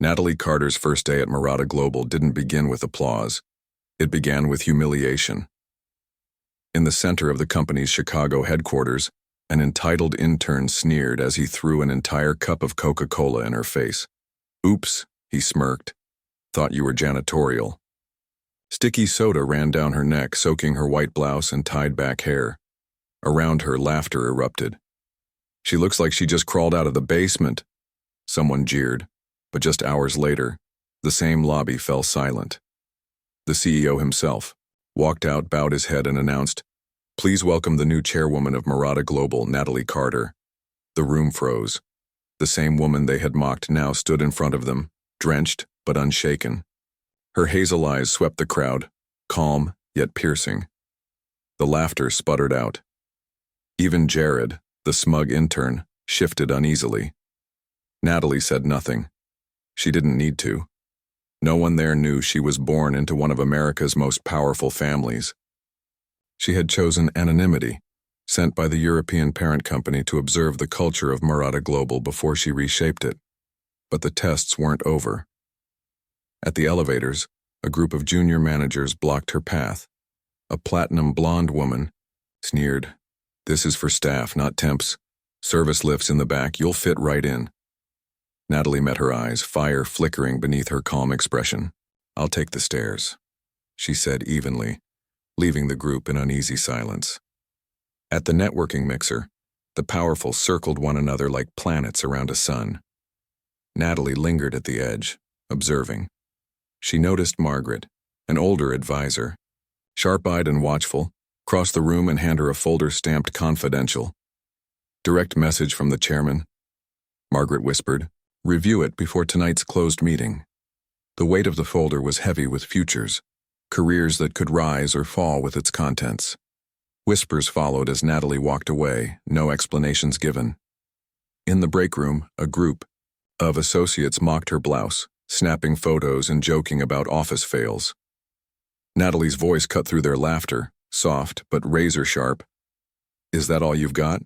Natalie Carter's first day at Murata Global didn't begin with applause. It began with humiliation. In the center of the company's Chicago headquarters, an entitled intern sneered as he threw an entire cup of Coca-Cola in her face. "Oops," he smirked. "Thought you were janitorial." Sticky soda ran down her neck, soaking her white blouse and tied-back hair. Around her, laughter erupted. "She looks like she just crawled out of the basement," someone jeered. But just hours later, the same lobby fell silent. The CEO himself walked out, bowed his head, and announced, "Please welcome the new chairwoman of Murata Global, Natalie Carter." The room froze. The same woman they had mocked now stood in front of them, drenched but unshaken. Her hazel eyes swept the crowd, calm yet piercing. The laughter sputtered out. Even Jared, the smug intern, shifted uneasily. Natalie said nothing. She didn't need to. No one there knew she was born into one of America's most powerful families. She had chosen anonymity, sent by the European parent company to observe the culture of Murata Global before she reshaped it. But the tests weren't over. At the elevators, a group of junior managers blocked her path. A platinum blonde woman sneered, "This is for staff, not temps. Service lifts in the back, you'll fit right in." Natalie met her eyes, fire flickering beneath her calm expression. "I'll take the stairs," she said evenly, leaving the group in uneasy silence. At the networking mixer, the powerful circled one another like planets around a sun. Natalie lingered at the edge, observing. She noticed Margaret, an older advisor, sharp-eyed and watchful, cross the room and hand her a folder stamped confidential. "Direct message from the chairman," Margaret whispered. "Review it before tonight's closed meeting." The weight of the folder was heavy with futures, careers that could rise or fall with its contents. Whispers followed as Natalie walked away, no explanations given. In the break room, a group of associates mocked her blouse, snapping photos and joking about office fails. Natalie's voice cut through their laughter, soft but razor-sharp. "Is that all you've got?"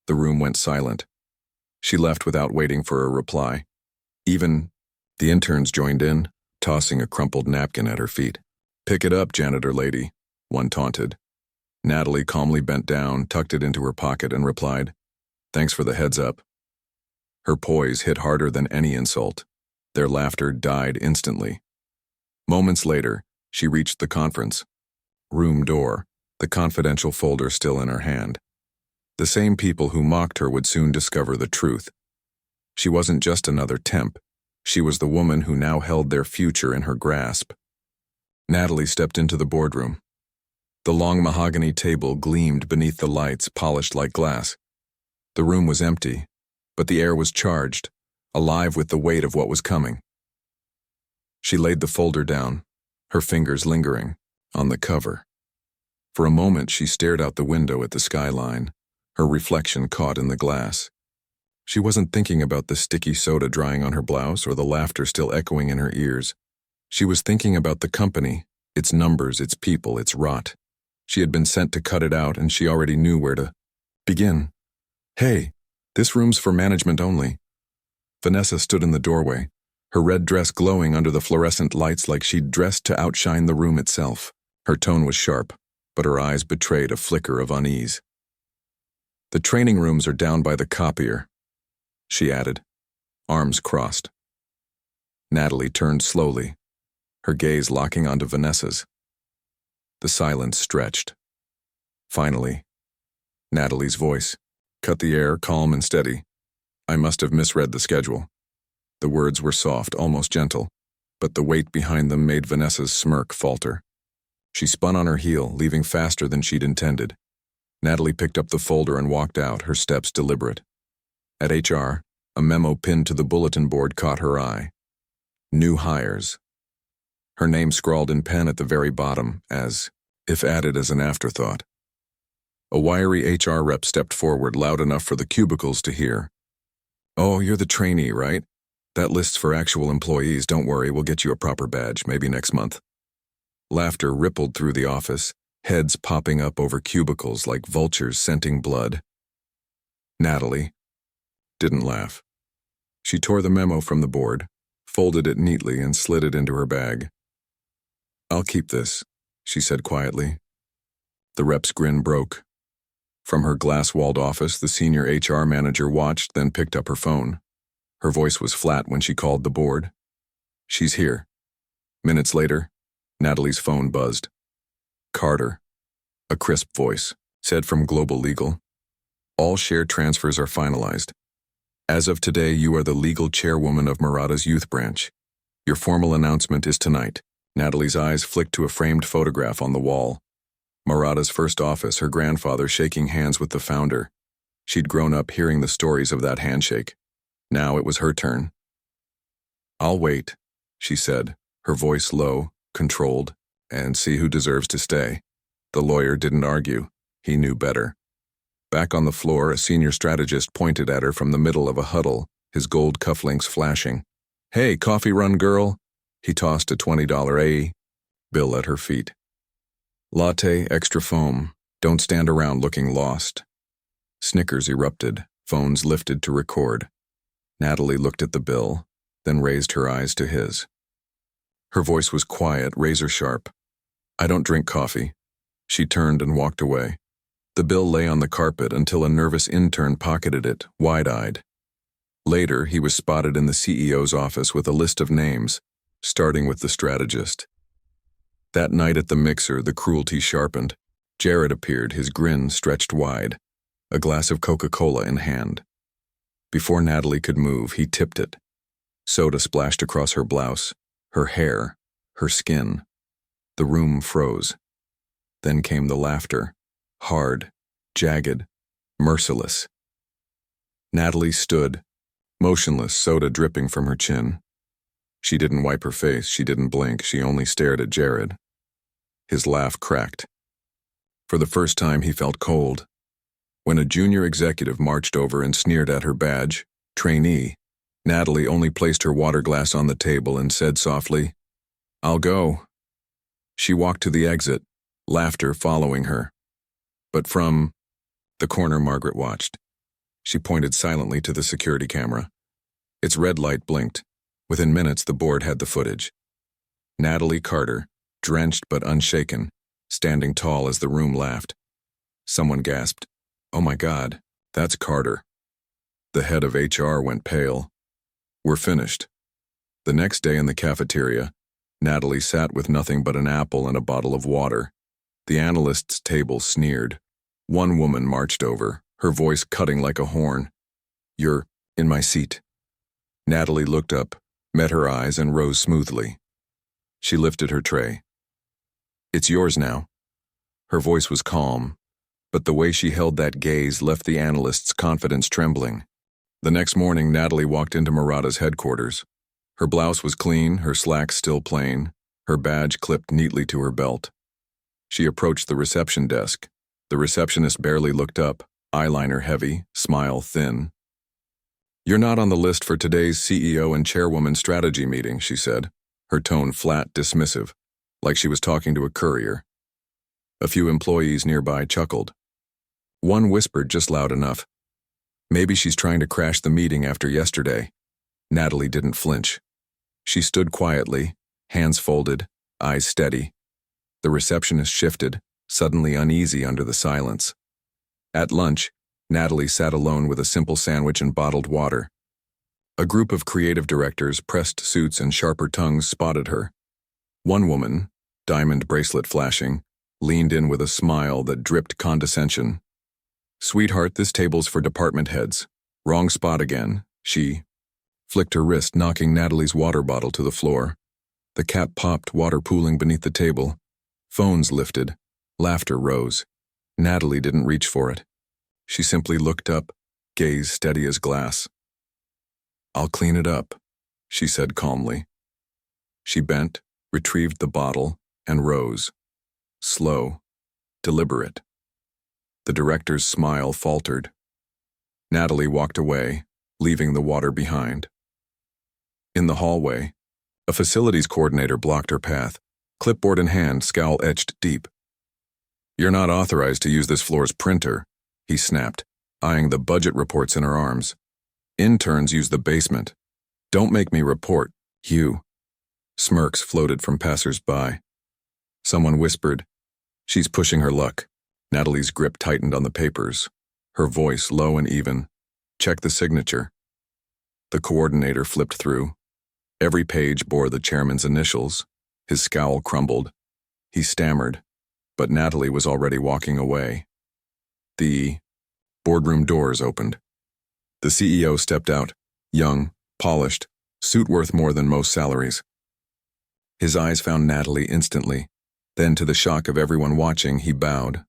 The room went silent. She left without waiting for a reply. Even the interns joined in, tossing a crumpled napkin at her feet. "Pick it up, janitor lady," one taunted. Natalie calmly bent down, tucked it into her pocket, and replied, "Thanks for the heads up." Her poise hit harder than any insult. Their laughter died instantly. Moments later, she reached the conference room door, the confidential folder still in her hand. The same people who mocked her would soon discover the truth. She wasn't just another temp. She was the woman who now held their future in her grasp. Natalie stepped into the boardroom. The long mahogany table gleamed beneath the lights, polished like glass. The room was empty, but the air was charged, alive with the weight of what was coming. She laid the folder down, her fingers lingering on the cover. For a moment, she stared out the window at the skyline, her reflection caught in the glass. She wasn't thinking about the sticky soda drying on her blouse or the laughter still echoing in her ears. She was thinking about the company, its numbers, its people, its rot. She had been sent to cut it out, and she already knew where to begin. "Hey, this room's for management only." Vanessa stood in the doorway, her red dress glowing under the fluorescent lights like she'd dressed to outshine the room itself. Her tone was sharp, but her eyes betrayed a flicker of unease. "The training rooms are down by the copier," she added, arms crossed. Natalie turned slowly, her gaze locking onto Vanessa's. The silence stretched. Finally, Natalie's voice cut the air, calm and steady. "I must have misread the schedule." The words were soft, almost gentle, but the weight behind them made Vanessa's smirk falter. She spun on her heel, leaving faster than she'd intended. Natalie picked up the folder and walked out, her steps deliberate. At HR, a memo pinned to the bulletin board caught her eye. "New hires." Her name scrawled in pen at the very bottom, as if added as an afterthought. A wiry HR rep stepped forward, loud enough for the cubicles to hear. "Oh, you're the trainee, right? That list's for actual employees. Don't worry, we'll get you a proper badge, maybe next month." Laughter rippled through the office, heads popping up over cubicles like vultures scenting blood. Natalie didn't laugh. She tore the memo from the board, folded it neatly, and slid it into her bag. "I'll keep this," she said quietly. The rep's grin broke. From her glass-walled office, the senior HR manager watched, then picked up her phone. Her voice was flat when she called the board. "She's here." Minutes later, Natalie's phone buzzed. "Carter," a crisp voice said from Global Legal. "All share transfers are finalized. As of today, you are the legal chairwoman of Murata's youth branch. Your formal announcement is tonight." Natalie's eyes flicked to a framed photograph on the wall. Murata's first office, her grandfather shaking hands with the founder. She'd grown up hearing the stories of that handshake. Now it was her turn. "I'll wait," she said, her voice low, controlled, "and see who deserves to stay." The lawyer didn't argue. He knew better. Back on the floor, a senior strategist pointed at her from the middle of a huddle, his gold cufflinks flashing. "Hey, coffee run girl." He tossed a $20 bill at her feet. "Latte, extra foam. Don't stand around looking lost." Snickers erupted, phones lifted to record. Natalie looked at the bill, then raised her eyes to his. Her voice was quiet, razor-sharp. "I don't drink coffee." She turned and walked away. The bill lay on the carpet until a nervous intern pocketed it, wide-eyed. Later, he was spotted in the CEO's office with a list of names, starting with the strategist. That night at the mixer, the cruelty sharpened. Jared appeared, his grin stretched wide, a glass of Coca-Cola in hand. Before Natalie could move, he tipped it. Soda splashed across her blouse, her hair, her skin. The room froze. Then came the laughter, hard, jagged, merciless. Natalie stood, motionless, soda dripping from her chin. She didn't wipe her face, she didn't blink, she only stared at Jared. His laugh cracked. For the first time, he felt cold. When a junior executive marched over and sneered at her badge, trainee, Natalie only placed her water glass on the table and said softly, "I'll go." She walked to the exit, laughter following her. But from the corner Margaret watched. She pointed silently to the security camera. Its red light blinked. Within minutes, the board had the footage. Natalie Carter, drenched but unshaken, standing tall as the room laughed. Someone gasped, "Oh my God, that's Carter." The head of HR went pale. "We're finished." The next day in the cafeteria, Natalie sat with nothing but an apple and a bottle of water. The analysts' table sneered. One woman marched over, her voice cutting like a horn. "You're in my seat." Natalie looked up, met her eyes, and rose smoothly. She lifted her tray. "It's yours now." Her voice was calm, but the way she held that gaze left the analyst's confidence trembling. The next morning, Natalie walked into Murata's headquarters. Her blouse was clean, her slacks still plain, her badge clipped neatly to her belt. She approached the reception desk. The receptionist barely looked up, eyeliner heavy, smile thin. "You're not on the list for today's CEO and chairwoman strategy meeting," she said, her tone flat, dismissive, like she was talking to a courier. A few employees nearby chuckled. One whispered just loud enough, "Maybe she's trying to crash the meeting after yesterday." Natalie didn't flinch. She stood quietly, hands folded, eyes steady. The receptionist shifted, suddenly uneasy under the silence. At lunch, Natalie sat alone with a simple sandwich and bottled water. A group of creative directors, pressed suits and sharper tongues, spotted her. One woman, diamond bracelet flashing, leaned in with a smile that dripped condescension. "Sweetheart, this table's for department heads. Wrong spot again." She flicked her wrist, knocking Natalie's water bottle to the floor. The cap popped, water pooling beneath the table. Phones lifted. Laughter rose. Natalie didn't reach for it. She simply looked up, gaze steady as glass. "I'll clean it up," she said calmly. She bent, retrieved the bottle, and rose. Slow, deliberate. The director's smile faltered. Natalie walked away, leaving the water behind. In the hallway, a facilities coordinator blocked her path, clipboard in hand, scowl etched deep. "You're not authorized to use this floor's printer," he snapped, eyeing the budget reports in her arms. "Interns use the basement. Don't make me report." You. Smirks floated from passers-by. Someone whispered, "She's pushing her luck." Natalie's grip tightened on the papers. Her voice low and even. "Check the signature." The coordinator flipped through. Every page bore the chairman's initials. His scowl crumbled. He stammered, but Natalie was already walking away. The boardroom doors opened. The CEO stepped out, young, polished, suit worth more than most salaries. His eyes found Natalie instantly. Then, to the shock of everyone watching, he bowed.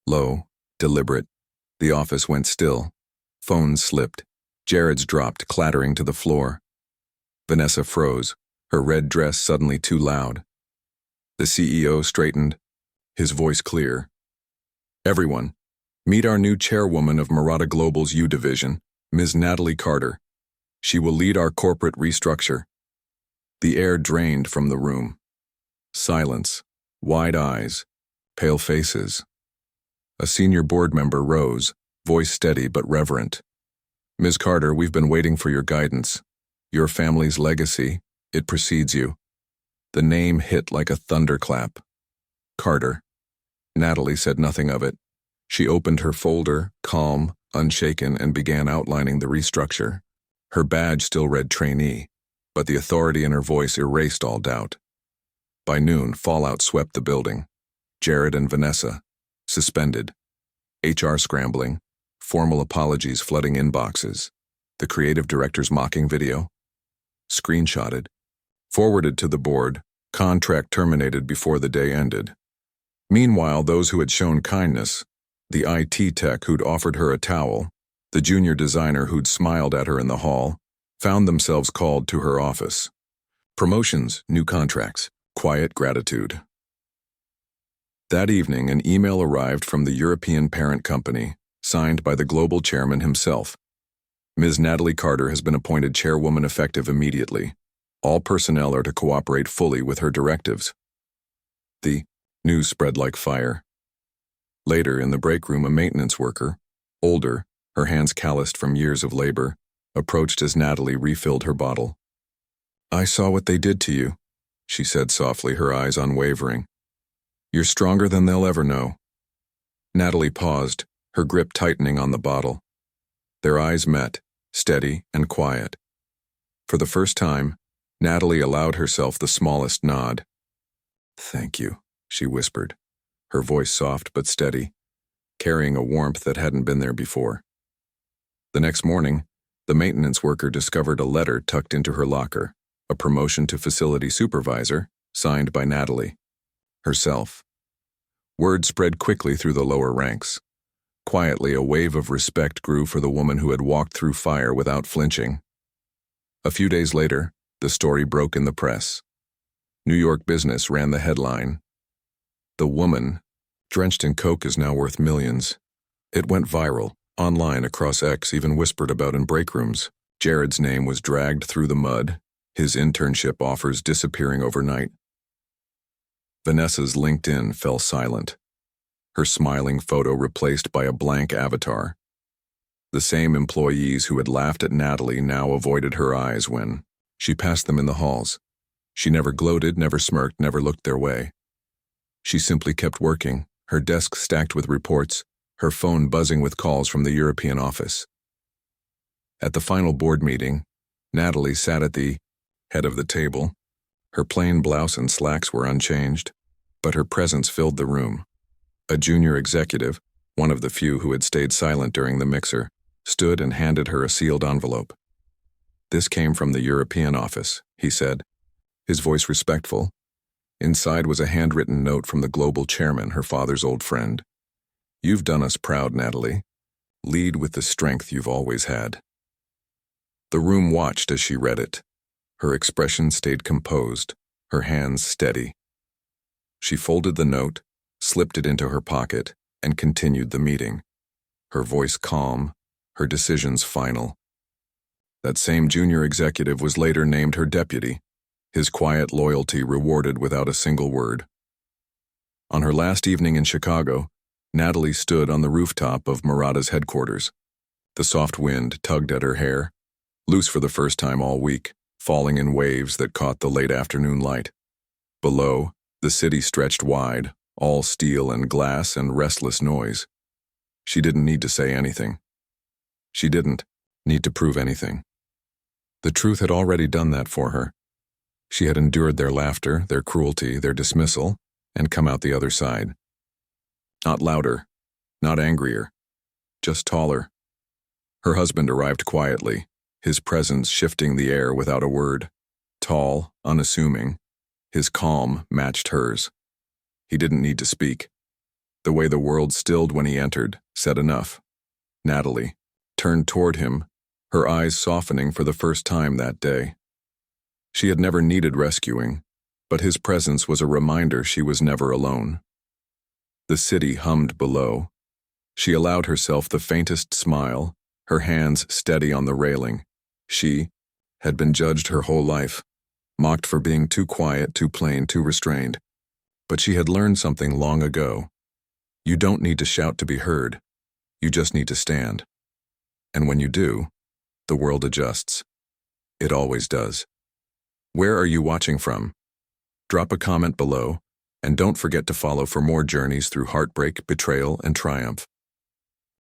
Low, deliberate. The office went still. Phones slipped. Jared's dropped, clattering to the floor. Vanessa froze, her red dress suddenly too loud. The CEO straightened, his voice clear. "Everyone, meet our new chairwoman of Murata Global's U Division, Ms. Natalie Carter. She will lead our corporate restructure." The air drained from the room. Silence, wide eyes, pale faces. A senior board member rose, voice steady but reverent. "Ms. Carter, we've been waiting for your guidance. Your family's legacy, it precedes you." The name hit like a thunderclap. Carter. Natalie said nothing of it. She opened her folder, calm, unshaken, and began outlining the restructure. Her badge still read trainee, but the authority in her voice erased all doubt. By noon, fallout swept the building. Jared and Vanessa, suspended. HR scrambling, formal apologies flooding inboxes. The creative director's mocking video, screenshotted, forwarded to the board, contract terminated before the day ended. Meanwhile, those who had shown kindness, the IT tech who'd offered her a towel, the junior designer who'd smiled at her in the hall, found themselves called to her office. Promotions, new contracts, quiet gratitude. That evening, an email arrived from the European parent company, signed by the global chairman himself. Ms. Natalie Carter has been appointed chairwoman effective immediately. All personnel are to cooperate fully with her directives. The news spread like fire. Later, in the break room, a maintenance worker, older, her hands calloused from years of labor, approached as Natalie refilled her bottle. "I saw what they did to you," she said softly, her eyes unwavering. "You're stronger than they'll ever know." Natalie paused, her grip tightening on the bottle. Their eyes met, steady and quiet. For the first time, Natalie allowed herself the smallest nod. "Thank you," she whispered, her voice soft but steady, carrying a warmth that hadn't been there before. The next morning, the maintenance worker discovered a letter tucked into her locker, a promotion to facility supervisor, signed by Natalie herself. Word spread quickly through the lower ranks. Quietly, a wave of respect grew for the woman who had walked through fire without flinching. A few days later, the story broke in the press. New York Business ran the headline, "The woman, drenched in coke, is now worth millions." It went viral, online, across X, even whispered about in break rooms. Jared's name was dragged through the mud, his internship offers disappearing overnight. Vanessa's LinkedIn fell silent, her smiling photo replaced by a blank avatar. The same employees who had laughed at Natalie now avoided her eyes when she passed them in the halls. She never gloated, never smirked, never looked their way. She simply kept working, her desk stacked with reports, her phone buzzing with calls from the European office. At the final board meeting, Natalie sat at the head of the table. Her plain blouse and slacks were unchanged, but her presence filled the room. A junior executive, one of the few who had stayed silent during the mixer, stood and handed her a sealed envelope. "This came from the European office," he said, his voice respectful. Inside was a handwritten note from the global chairman, her father's old friend. "You've done us proud, Natalie. Lead with the strength you've always had." The room watched as she read it. Her expression stayed composed, her hands steady. She folded the note, slipped it into her pocket, and continued the meeting. Her voice calm, her decisions final. That same junior executive was later named her deputy, his quiet loyalty rewarded without a single word. On her last evening in Chicago, Natalie stood on the rooftop of Murata's headquarters. The soft wind tugged at her hair, loose for the first time all week, falling in waves that caught the late afternoon light. Below, the city stretched wide, all steel and glass and restless noise. She didn't need to say anything. She didn't need to prove anything. The truth had already done that for her. She had endured their laughter, their cruelty, their dismissal, and come out the other side. Not louder, not angrier, just taller. Her husband arrived quietly, his presence shifting the air without a word. Tall, unassuming, his calm matched hers. He didn't need to speak. The way the world stilled when he entered said enough. Natalie turned toward him, her eyes softening for the first time that day. She had never needed rescuing, but his presence was a reminder she was never alone. The city hummed below. She allowed herself the faintest smile, her hands steady on the railing. She had been judged her whole life, mocked for being too quiet, too plain, too restrained. But she had learned something long ago. You don't need to shout to be heard. You just need to stand. And when you do, the world adjusts. It always does. Where are you watching from? Drop a comment below, and don't forget to follow for more journeys through heartbreak, betrayal, and triumph.